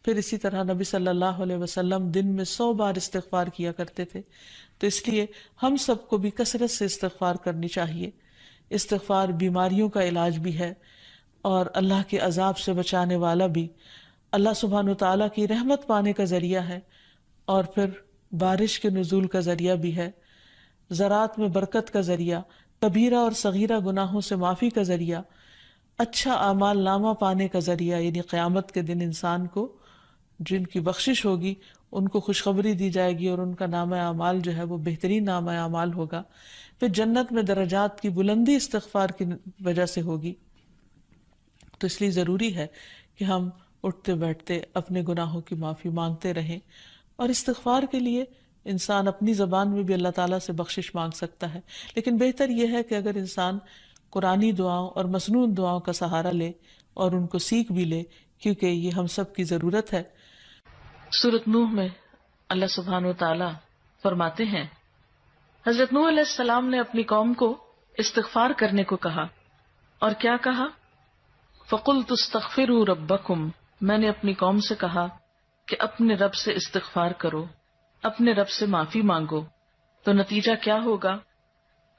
پھر اسی طرح نبی صلی اللہ علیہ وسلم دن میں 100 بار استغفار کیا کرتے تھے. تو اس لیے ہم سب کو بھی کثرت سے استغفار کرنی چاہیے. استغفار بیماریوں کا علاج بھی ہے اور اللہ کے عذاب سے بچانے والا بھی، اللہ سبحانہ وتعالیٰ کی رحمت پانے کا ذریعہ ہے، اور پھر بارش کے نزول کا ذریعہ بھی ہے، زراعت میں برکت کا ذریعہ، کبیرہ اور صغیرہ گناہوں سے معافی کا ذریعہ، اچھا اعمال نامہ پانے کا ذریعہ، یعنی قیامت کے دن انسان کو جن کی بخشش ہوگی ان کو خوشخبری دی جائے گی اور ان کا نامہ اعمال جو ہے وہ بہترین نامہ اعمال ہوگا. پھر جنت میں درجات کی بلندی استغفار کی وجہ سے ہوگی. تو اس لیے ضروری ہے کہ ہم اٹھتے بیٹھتے اپنے گناہوں کی معافی مانگتے رہیں، اور استغفار کے لیے انسان اپنی زبان میں بھی اللہ تعالیٰ سے بخشش مانگ سکتا ہے، لیکن بہتر یہ ہے کہ اگر انسان قرآنی دعاؤں اور مسنون دعاؤں کا سہارا لے اور ان کو سیکھ بھی لے، کیونکہ یہ ہم سب کی ضرورت ہے. سورۃ نوح میں اللہ سبحانہ وتعالیٰ فرماتے ہیں، حضرت نوح علیہ السلام نے اپنی قوم کو استغفار کرنے کو کہا، اور کیا کہا؟ فَقُلْتُ اسْتَغْفِرُوا رَبَّكُمْ، میں نے اپنی قوم سے کہا کہ اپنے رب سے استغفار کرو، اپنے رب سے معافی مانگو. تو نتیجہ کیا ہوگا؟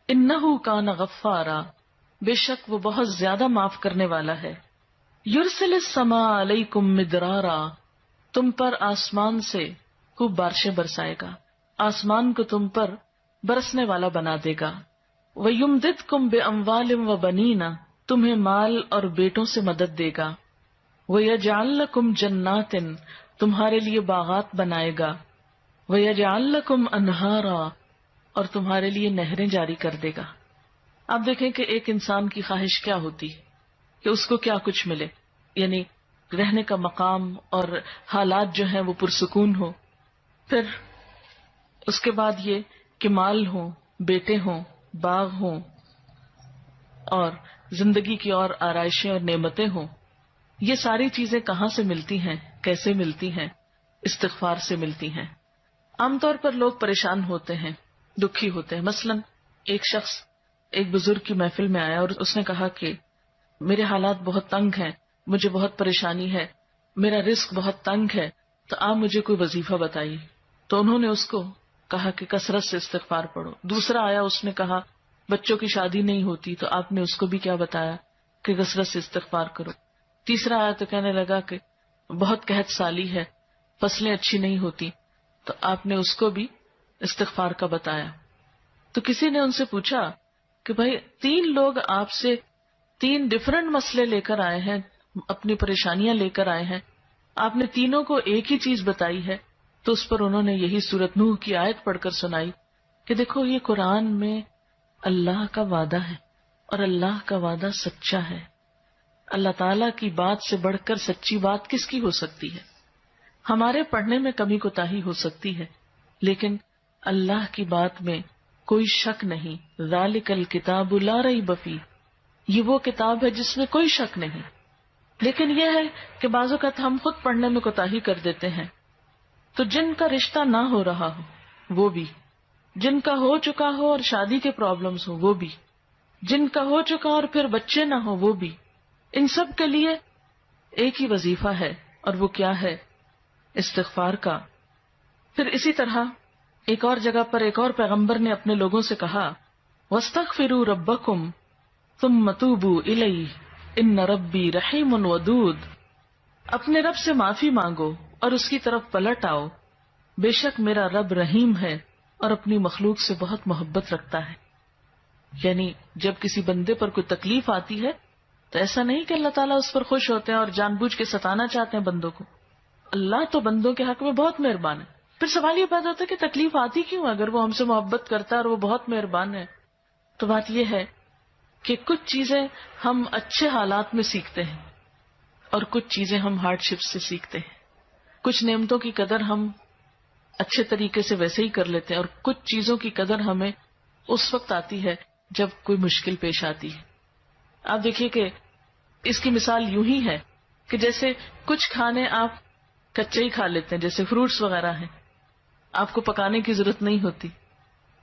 اِنَّهُ كَانَ غَفَّارًا، بے شک وہ بہت زیادہ معاف کرنے والا ہے. يُرْسِلِ السَّمَاءَ عَلَيْكُمْ مِدْرَارًا، تم پر آسمان سے خوب بارشیں برسائے گا، آسمان کو تم پر برسنے والا بنا دے گا. وَيُمْدِدْكُمْ بِأَمْوَالٍ وَبَنِينَ، تمہیں مال اور بیٹوں سے مدد دے گا. وَيَجْعَلْ لَكُمْ جَنَّاتٍ، تمہارے لیے باغات بنائے گا. وَيَجْعَلْ لَكُمْ أَنْهَارًا، اور تمہارے لیے نہریں جاری کر دے گا. آپ دیکھیں کہ ایک انسان کی خواہش کیا ہوتی ہے کہ اس کو کیا کچھ ملے، یعنی رہنے کا مقام اور حالات جو ہیں وہ پرسکون ہو. پھر اس کے بعد یہ کہ مال ہوں، بیٹے ہوں، باغ ہوں، اور زندگی کی اور آرائشیں اور نعمتیں ہوں. یہ ساری چیزیں کہاں سے ملتی ہیں، کیسے ملتی ہیں؟ استغفار سے ملتی ہیں. عام طور پر لوگ پریشان ہوتے ہیں، دکھی ہوتے ہیں. مثلا ایک شخص ایک بزرگ کی محفل میں آیا اور اس نے کہا کہ میرے حالات بہت تنگ ہیں، مجھے بہت پریشانی ہے، میرا رزق بہت تنگ ہے، تو آپ مجھے کوئی وظیفہ بتائیے. تو انہوں نے اس کو کہا کہ کثرت سے استغفار پڑھو. دوسرا آیا، اس نے کہا بچوں کی شادی نہیں ہوتی، تو آپ نے اس کو بھی کیا بتایا کہ کثرت سے استغفار کرو. تیسرا آیا تو کہنے لگا کہ بہت قحط سالی ہے، فصلیں اچھی نہیں ہوتی، تو آپ نے اس کو بھی استغفار کا بتایا. تو کسی نے ان سے پوچھا کہ بھائی 3 لوگ آپ سے 3 ڈفرنٹ مسئلے لے کر آئے ہیں، اپنی پریشانیاں لے کر آئے ہیں، آپ نے تینوں کو ایک ہی چیز بتائی ہے. تو اس پر انہوں نے یہی سورۃ نوح کی آیت پڑھ کر سنائی کہ دیکھو یہ قرآن میں اللہ کا وعدہ ہے، اور اللہ کا وعدہ سچا ہے. اللہ تعالیٰ کی بات سے بڑھ کر سچی بات کس کی ہو سکتی ہے؟ ہمارے پڑھنے میں کمی کوتاہی ہو سکتی ہے، لیکن اللہ کی بات میں کوئی شک نہیں. ذالک الکتاب لا ریب فیہ، یہ وہ کتاب ہے جس میں کوئی شک نہیں. لیکن یہ ہے کہ بعض اوقات ہم خود پڑھنے میں کوتاہی کر دیتے ہیں. تو جن کا رشتہ نہ ہو رہا ہو وہ بھی، جن کا ہو چکا ہو اور شادی کے پرابلمز ہو وہ بھی، جن کا ہو چکا اور پھر بچے نہ ہو وہ بھی، ان سب کے لیے ایک ہی وظیفہ ہے، اور وہ کیا ہے؟ استغفار کا. پھر اسی طرح ایک اور جگہ پر ایک اور پیغمبر نے اپنے لوگوں سے کہا وَاسْتَغْفِرُوا رَبَّكُمْ ثُمَّ تُوبُوا إِلَيْهِ إِنَّ رَبِّي رَحِيمٌ وَدُودٌ، اپنے رب سے معافی مانگو اور اس کی طرف پلٹ آؤ، بے شک میرا رب رحیم ہے اور اپنی مخلوق سے بہت محبت رکھتا ہے. یعنی جب کسی بندے پر کوئی تکلیف آتی ہے تو ایسا نہیں کہ اللہ تعالیٰ اس پر خوش ہوتے ہیں اور جان بوجھ کے ستانا چاہتے ہیں بندوں کو. اللہ تو بندوں کے حق میں بہت مہربان ہے. پھر سوال یہ پیدا ہوتا ہے کہ تکلیف آتی کیوں؟ اگر وہ ہم سے محبت کرتا ہے اور وہ بہت مہربان ہے. تو بات یہ ہے کہ کچھ چیزیں ہم اچھے حالات میں سیکھتے ہیں اور کچھ چیزیں ہم ہارڈ شپ سے سیکھتے ہیں. کچھ نعمتوں کی قدر ہم اچھے طریقے سے ویسے ہی کر لیتے ہیں، اور کچھ چیزوں کی قدر ہمیں اس وقت آتی ہے جب کوئی مشکل پیش آتی ہے. آپ دیکھیے کہ اس کی مثال یوں ہی ہے کہ جیسے کچھ کھانے آپ کچے ہی کھا لیتے ہیں، جیسے فروٹس وغیرہ ہیں، آپ کو پکانے کی ضرورت نہیں ہوتی،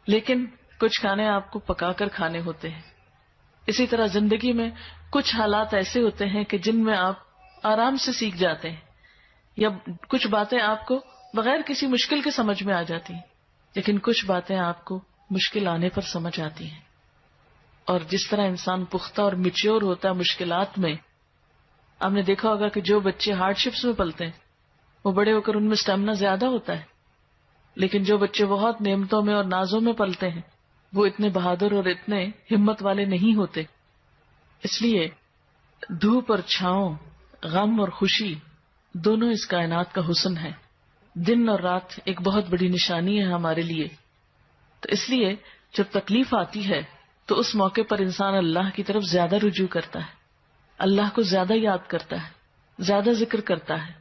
لیکن کچھ کھانے آپ کو پکا کر کھانے ہوتے ہیں. اسی طرح زندگی میں کچھ حالات ایسے ہوتے ہیں کہ جن میں آپ آرام سے سیکھ جاتے ہیں، یا کچھ باتیں آپ کو بغیر کسی مشکل کے سمجھ میں آ جاتی ہیں، لیکن کچھ باتیں آپ کو مشکل آنے پر سمجھ آتی ہیں. اور جس طرح انسان پختہ اور میچیور ہوتا ہے مشکلات میں، آپ نے دیکھا ہوگا کہ جو بچے ہارڈ شپس میں پلتے ہیں وہ بڑے ہو کر ان میں اسٹیمنا زیادہ ہوتا ہے، لیکن جو بچے بہت نعمتوں میں اور نازوں میں پلتے ہیں وہ اتنے بہادر اور اتنے ہمت والے نہیں ہوتے. اس لیے دھوپ اور چھاؤں، غم اور خوشی، دونوں اس کائنات کا حسن ہے. دن اور رات ایک بہت بڑی نشانی ہے ہمارے لیے. تو اس لیے جب تکلیف آتی ہے تو اس موقع پر انسان اللہ کی طرف زیادہ رجوع کرتا ہے، اللہ کو زیادہ یاد کرتا ہے، زیادہ ذکر کرتا ہے،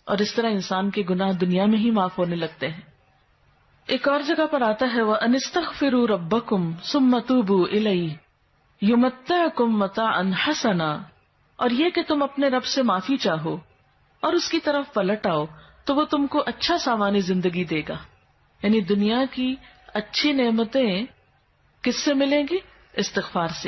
اور اس طرح انسان کے گناہ دنیا میں ہی معاف ہونے لگتے ہیں. ایک اور جگہ پر آتا ہے وَأَنِ اسْتَغْفِرُوا رَبَّكُمْ ثُمَّ تُوبُوا إِلَيْهِ يُمَتِّعْكُمْ مَتَاعًا حَسَنًا، اور یہ کہ تم اپنے رب سے معافی چاہو اور اس کی طرف پلٹ آؤ تو وہ تم کو اچھا ساوانی زندگی دے گا. یعنی دنیا کی اچھی نعمتیں کس سے ملیں گی؟ استغفار سے.